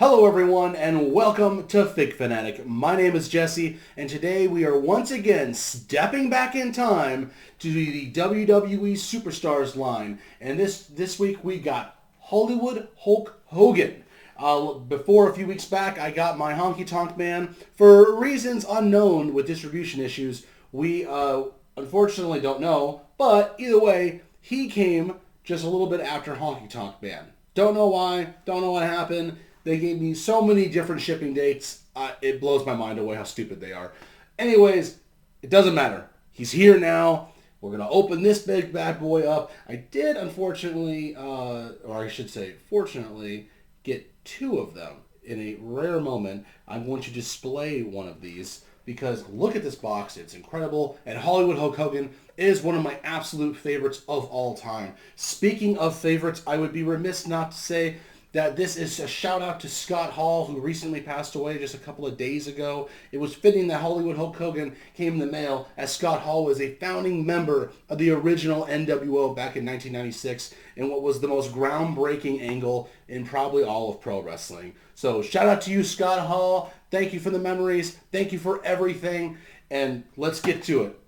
Hello everyone and welcome to Fig Fanatic. My name is Jesse and today we are once again stepping back in time to the WWE Superstars line. And this week we got Hollywood Hulk Hogan. Before a few weeks back I got my Honky Tonk Man. For reasons unknown with distribution issues, we unfortunately don't know. But either way, he came just a little bit after Honky Tonk Man. Don't know why, don't know what happened. They gave me so many different shipping dates. It blows my mind away how stupid they are. Anyways, it doesn't matter. He's here now. We're going to open this big bad boy up. I did, unfortunately, or I should say, fortunately, get two of them. In a rare moment, I'm going to display one of these because look at this box. It's incredible. And Hollywood Hulk Hogan is one of my absolute favorites of all time. Speaking of favorites, I would be remiss not to say that this is a shout out to Scott Hall, who recently passed away just a couple of days ago. It was fitting that Hollywood Hulk Hogan came in the mail, as Scott Hall was a founding member of the original NWO back in 1996 in what was the most groundbreaking angle in probably all of pro wrestling. So shout out to you, Scott Hall. Thank you for the memories. Thank you for everything. And let's get to it.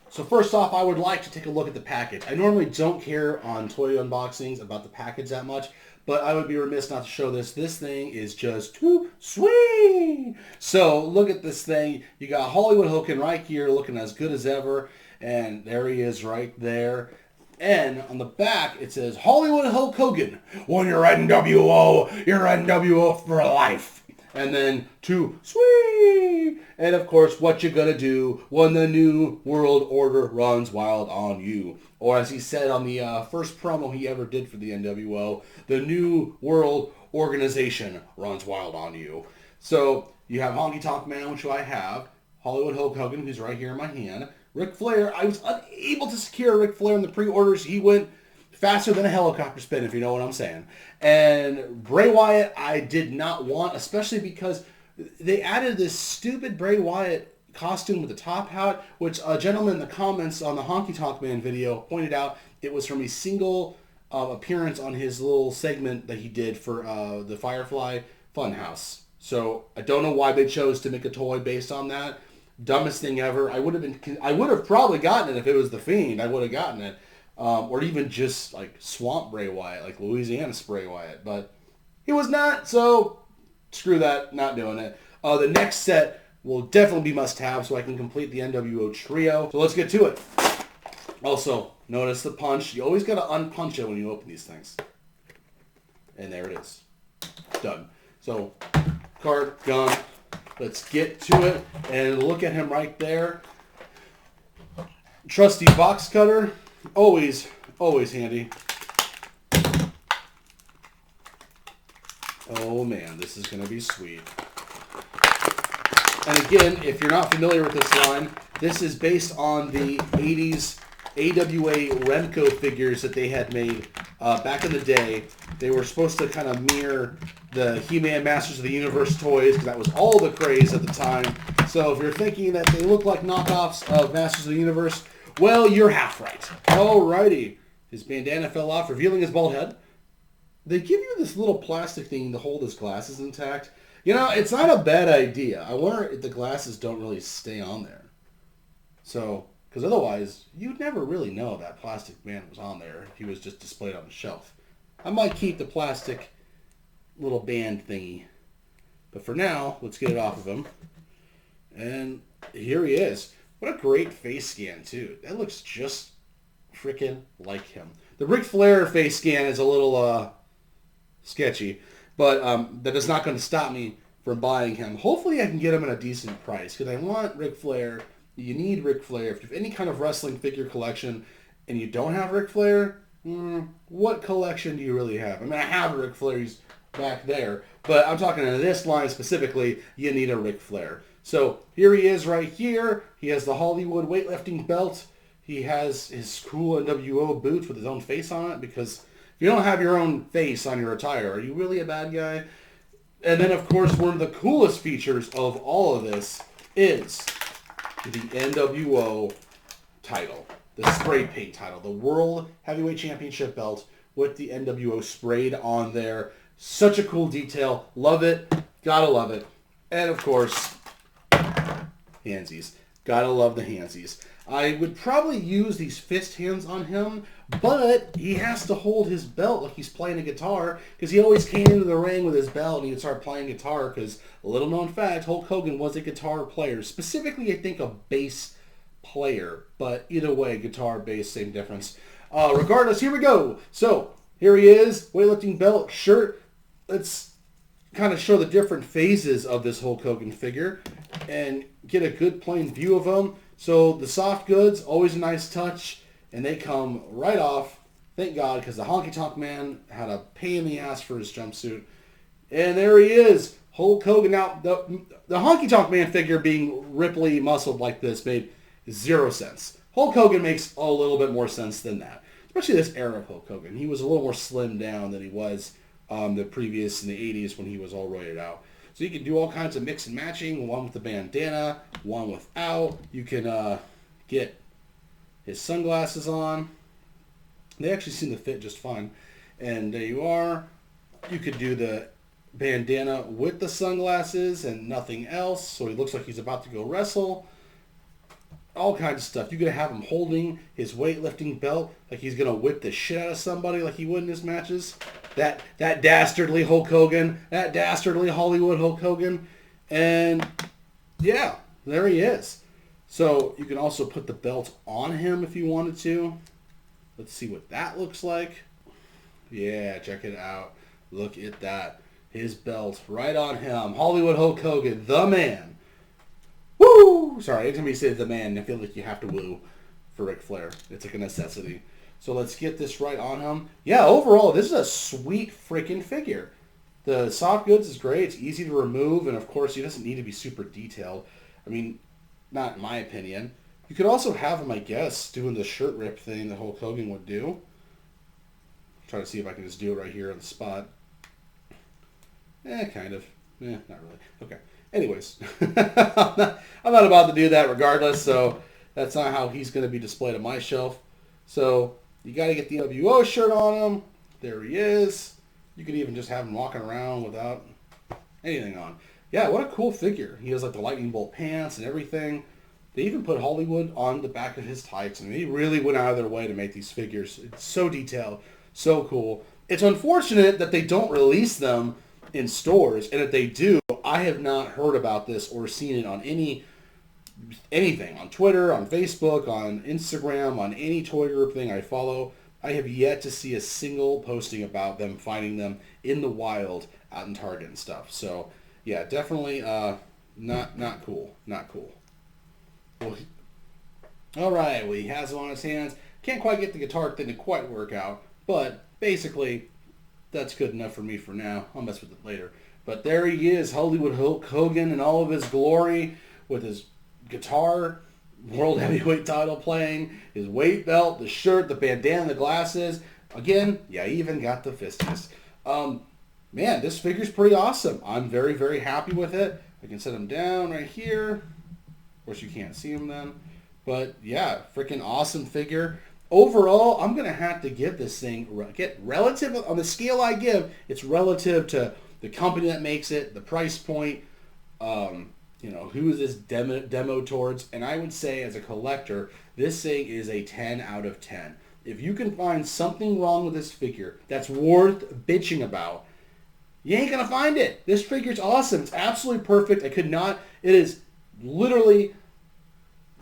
So first off, I would like to take a look at the package. I normally don't care on toy unboxings about the package that much, but I would be remiss not to show this. This thing is just too sweet. So look at this thing. You got Hollywood Hogan right here looking as good as ever. And there he is right there. And on the back, it says, Hollywood Hulk Hogan. When you're NWO, you're NWO for life. And then too sweet. And of course, what you gonna do when the new world order runs wild on you? Or as he said on the first promo he ever did for the NWO, the new world organization runs wild on you. So you have Honky Tonk Man, which I have. Hollywood Hulk Hogan, who's right here in my hand. Ric Flair, I was unable to secure Ric Flair in the pre-orders. He went faster than a helicopter spin, if you know what I'm saying. And Bray Wyatt, I did not want, especially because they added this stupid Bray Wyatt costume with the top hat, which a gentleman in the comments on the Honky Tonk Man video pointed out it was from a single appearance on his little segment that he did for the Firefly Funhouse. So I don't know why they chose to make a toy based on that. Dumbest thing ever. I would have probably gotten it if it was the Fiend. I would have gotten it. Or even just like Swamp Bray Wyatt, like Louisiana Bray Wyatt. But he was not, so screw that, not doing it. The next set will definitely be must-have so I can complete the NWO trio. So let's get to it. Also, notice the punch. You always got to unpunch it when you open these things. And there it is. Done. So, card, gun. Let's get to it. And look at him right there. Trusty box cutter. Always handy. Oh man, this is going to be sweet. And again, if you're not familiar with this line, this is based on the 80s AWA Remco figures that they had made back in the day. They were supposed to kind of mirror the He-Man Masters of the Universe toys, because that was all the craze at the time. So if you're thinking that they look like knockoffs of Masters of the Universe, well, you're half right. Alrighty. His bandana fell off, revealing his bald head. They give you this little plastic thing to hold his glasses intact. You know, it's not a bad idea. I wonder if the glasses don't really stay on there. So, because otherwise, you'd never really know that plastic man was on there if he was just displayed on the shelf. I might keep the plastic little band thingy. But for now, let's get it off of him. And here he is. What a great face scan, too. That looks just freaking like him. The Ric Flair face scan is a little sketchy, but that is not going to stop me from buying him. Hopefully I can get him at a decent price, because I want Ric Flair. You need Ric Flair. If you have any kind of wrestling figure collection and you don't have Ric Flair, what collection do you really have? I mean, I have Ric Flair. He's back there. But I'm talking in this line specifically, you need a Ric Flair. So here he is right here. He has the Hollywood weightlifting belt. He has his cool NWO boots with his own face on it, because if you don't have your own face on your attire, are you really a bad guy? And then, of course, one of the coolest features of all of this is the NWO title, the spray paint title, the World Heavyweight Championship belt with the NWO sprayed on there. Such a cool detail. Love it. Gotta love it. And of course, handsies. Gotta love the handsies. I would probably use these fist hands on him, but he has to hold his belt like he's playing a guitar, because he always came into the ring with his belt and he would start playing guitar, because, a little known fact, Hulk Hogan was a guitar player. Specifically, I think a bass player, but either way, guitar, bass, same difference. Regardless, here we go. So, here he is, weightlifting belt, shirt. Let's kind of show the different phases of this Hulk Hogan figure and get a good plain view of him. So the soft goods, always a nice touch, and they come right off. Thank God, because the Honky Tonk Man had a pain in the ass for his jumpsuit. And there he is, Hulk Hogan. Now, the Honky Tonk Man figure being Ripley muscled like this made 0 sense. Hulk Hogan makes a little bit more sense than that, especially this era of Hulk Hogan. He was a little more slimmed down than he was the previous in the 80s when he was all roided out. So you can do all kinds of mix and matching, one with the bandana, one without. You can get his sunglasses on. They actually seem to fit just fine. And there you are. You could do the bandana with the sunglasses and nothing else, so he looks like he's about to go wrestle. All kinds of stuff. You could have him holding his weightlifting belt like he's going to whip the shit out of somebody like he would in his matches. That dastardly Hulk Hogan. That dastardly Hollywood Hulk Hogan. And, yeah, there he is. So you can also put the belt on him if you wanted to. Let's see what that looks like. Yeah, check it out. Look at that. His belt right on him. Hollywood Hulk Hogan, the man. Woo! Sorry, anytime you say the man, I feel like you have to woo for Ric Flair. It's like a necessity. So let's get this right on him. Yeah, overall, this is a sweet freaking figure. The soft goods is great. It's easy to remove, and of course, he doesn't need to be super detailed. I mean, not in my opinion. You could also have him, I guess, doing the shirt rip thing that Hulk Hogan would do. Try to see if I can just do it right here on the spot. Kind of. Not really. Okay. Anyways, I'm not about to do that regardless, so that's not how he's going to be displayed on my shelf. So you got to get the NWO shirt on him. There he is. You could even just have him walking around without anything on. Yeah, what a cool figure. He has like the lightning bolt pants and everything. They even put Hollywood on the back of his tights. I mean, they really went out of their way to make these figures. It's so detailed, so cool. It's unfortunate that they don't release them in stores, and if they do, I have not heard about this or seen it on anything, on Twitter, on Facebook, on Instagram, on any toy group thing I follow. I have yet to see a single posting about them finding them in the wild out in Target and stuff. So, yeah, definitely not cool. Not cool. Well, all right, well, he has it on his hands. Can't quite get the guitar thing to quite work out, but basically, that's good enough for me for now. I'll mess with it later. But there he is, Hollywood Hulk Hogan in all of his glory, with his guitar, world heavyweight title playing, his weight belt, the shirt, the bandana, the glasses. Again, yeah, he even got the fisties. Man, this figure's pretty awesome. I'm very, very happy with it. I can set him down right here. Of course, you can't see him then. But yeah, freaking awesome figure. Overall, I'm going to have to give this thing, get relative, on the scale I give, it's relative to the company that makes it, the price point, who is this demo towards, and I would say as a collector, this thing is a 10 out of 10. If you can find something wrong with this figure that's worth bitching about, you ain't going to find it. This figure's awesome. It's absolutely perfect. It is literally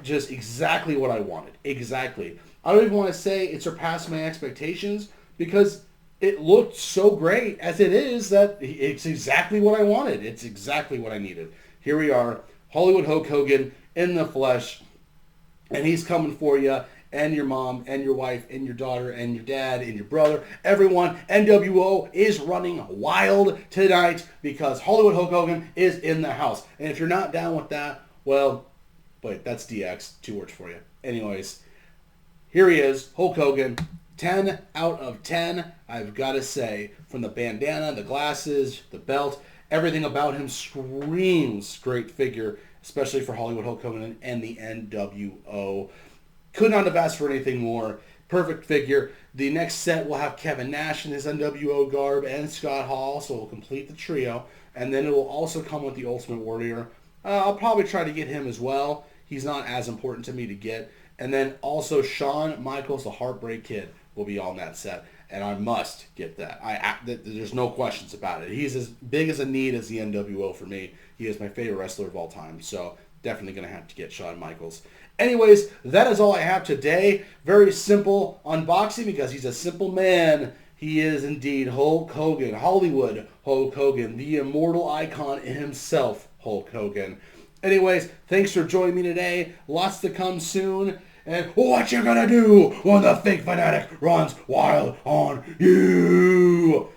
just exactly what I wanted. Exactly. I don't even want to say it surpassed my expectations because it looked so great as it is that it's exactly what I wanted. It's exactly what I needed. Here we are, Hollywood Hulk Hogan in the flesh, and he's coming for you and your mom and your wife and your daughter and your dad and your brother. Everyone, NWO is running wild tonight because Hollywood Hulk Hogan is in the house. And if you're not down with that, well, wait, that's DX. 2 words for you. Anyways, here he is, Hulk Hogan, 10 out of 10, I've got to say. From the bandana, the glasses, the belt, everything about him screams great figure, especially for Hollywood Hulk Hogan and the NWO. Could not have asked for anything more. Perfect figure. The next set will have Kevin Nash in his NWO garb and Scott Hall, so we'll complete the trio. And then it will also come with the Ultimate Warrior. I'll probably try to get him as well. He's not as important to me to get. And then also Shawn Michaels, the Heartbreak Kid, will be on that set. And I must get that. There's no questions about it. He's as big as a need as the NWO for me. He is my favorite wrestler of all time. So definitely going to have to get Shawn Michaels. Anyways, that is all I have today. Very simple unboxing because he's a simple man. He is indeed Hulk Hogan, Hollywood Hulk Hogan, the Immortal Icon himself, Hulk Hogan. Anyways, thanks for joining me today. Lots to come soon. And what you gonna do when the fake fanatic runs wild on you?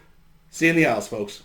See you in the aisles, folks.